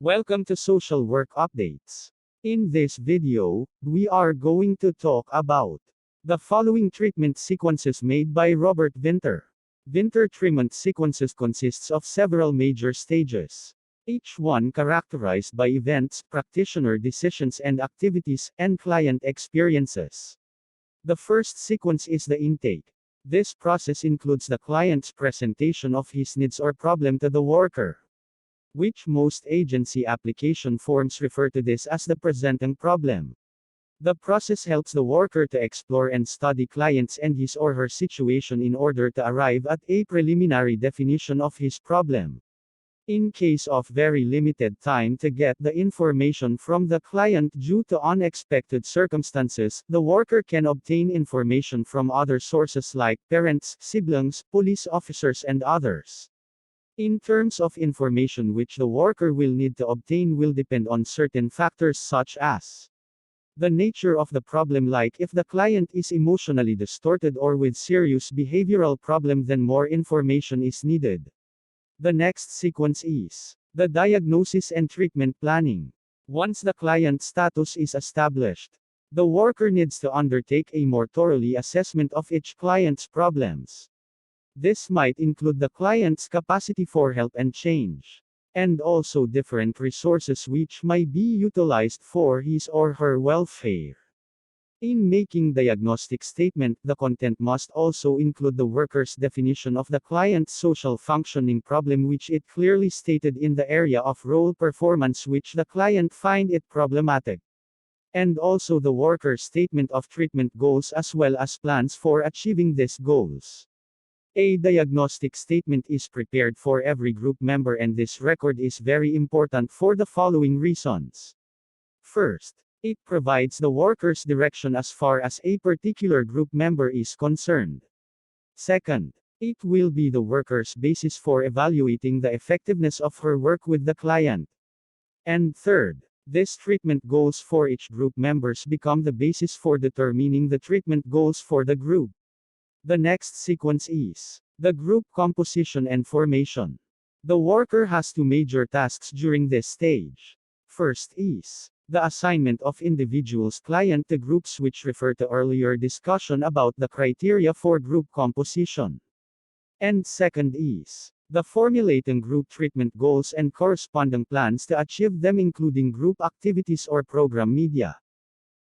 Welcome to Social Work Updates. In this video, we are going to talk about the following treatment sequences made by Robert Vinter. Vinter treatment sequences consists of several major stages, each one characterized by events, practitioner decisions and activities, and client experiences. The first sequence is the intake. This process includes the client's presentation of his needs or problem to the worker, which most agency application forms refer to this as the presenting problem. The process helps the worker to explore and study clients and his or her situation in order to arrive at a preliminary definition of his problem. In case of very limited time to get the information from the client due to unexpected circumstances, the worker can obtain information from other sources like parents, siblings, police officers, and others. In terms of information which the worker will need to obtain will depend on certain factors such as the nature of the problem, like if the client is emotionally distorted or with serious behavioral problem, then more information is needed. The next sequence is the diagnosis and treatment planning. Once the client status is established, the worker needs to undertake a more thoroughly assessment of each client's problems. This might include the client's capacity for help and change, and also different resources which might be utilized for his or her welfare. In making diagnostic statement, the content must also include the worker's definition of the client's social functioning problem, which it clearly stated in the area of role performance which the client find it problematic, and also the worker's statement of treatment goals as well as plans for achieving these goals. A diagnostic statement is prepared for every group member, and this record is very important for the following reasons. First, it provides the worker's direction as far as a particular group member is concerned. Second, it will be the worker's basis for evaluating the effectiveness of her work with the client. And third, these treatment goals for each group members become the basis for determining the treatment goals for the group. The next sequence is the group composition and formation. The worker has two major tasks during this stage. First is the assignment of individuals client to groups, which refer to earlier discussion about the criteria for group composition. And second is the formulating group treatment goals and corresponding plans to achieve them, including group activities or program media.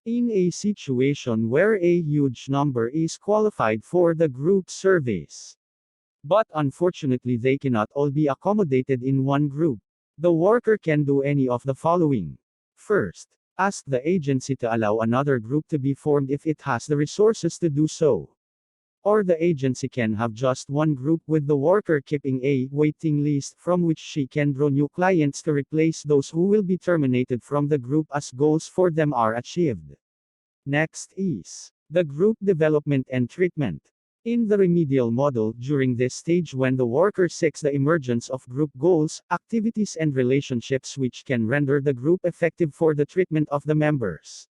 In a situation where a huge number is qualified for the group service, but unfortunately they cannot all be accommodated in one group, the worker can do any of the following. First, ask the agency to allow another group to be formed if it has the resources to do so. Or the agency can have just one group, with the worker keeping a waiting list from which she can draw new clients to replace those who will be terminated from the group as goals for them are achieved. Next is the group development and treatment. In the remedial model, during this stage, when the worker seeks the emergence of group goals, activities and relationships which can render the group effective for the treatment of the members,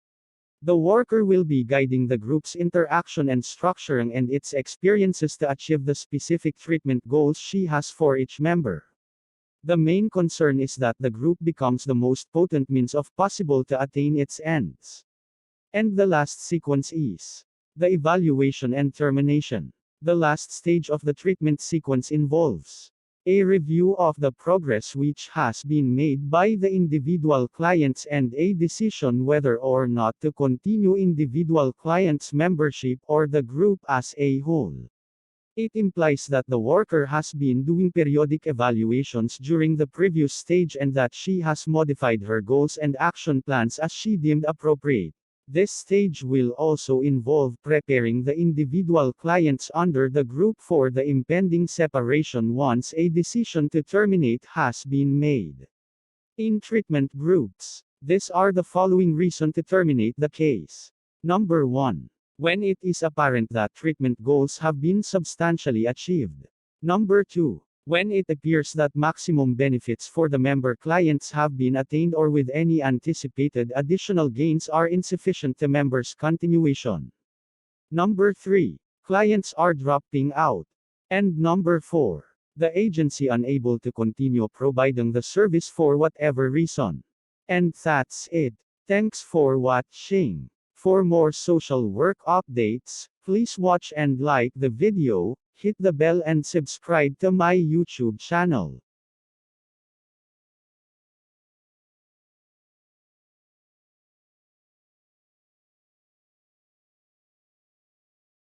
the worker will be guiding the group's interaction and structuring and its experiences to achieve the specific treatment goals she has for each member. The main concern is that the group becomes the most potent means of possible to attain its ends. And the last sequence is the evaluation and termination. The last stage of the treatment sequence involves a review of the progress which has been made by the individual clients and a decision whether or not to continue individual clients' membership or the group as a whole. It implies that the worker has been doing periodic evaluations during the previous stage and that she has modified her goals and action plans as she deemed appropriate. This stage will also involve preparing the individual clients under the group for the impending separation once a decision to terminate has been made. In treatment groups, these are the following reasons to terminate the case. Number 1. When it is apparent that treatment goals have been substantially achieved. Number 2. When it appears that maximum benefits for the member clients have been attained or with any anticipated additional gains are insufficient to members' continuation. Number 3. Clients are dropping out. And number 4. The agency unable to continue providing the service for whatever reason. And that's it. Thanks for watching. For more social work updates, please watch and like the video, hit the bell and subscribe to my YouTube channel.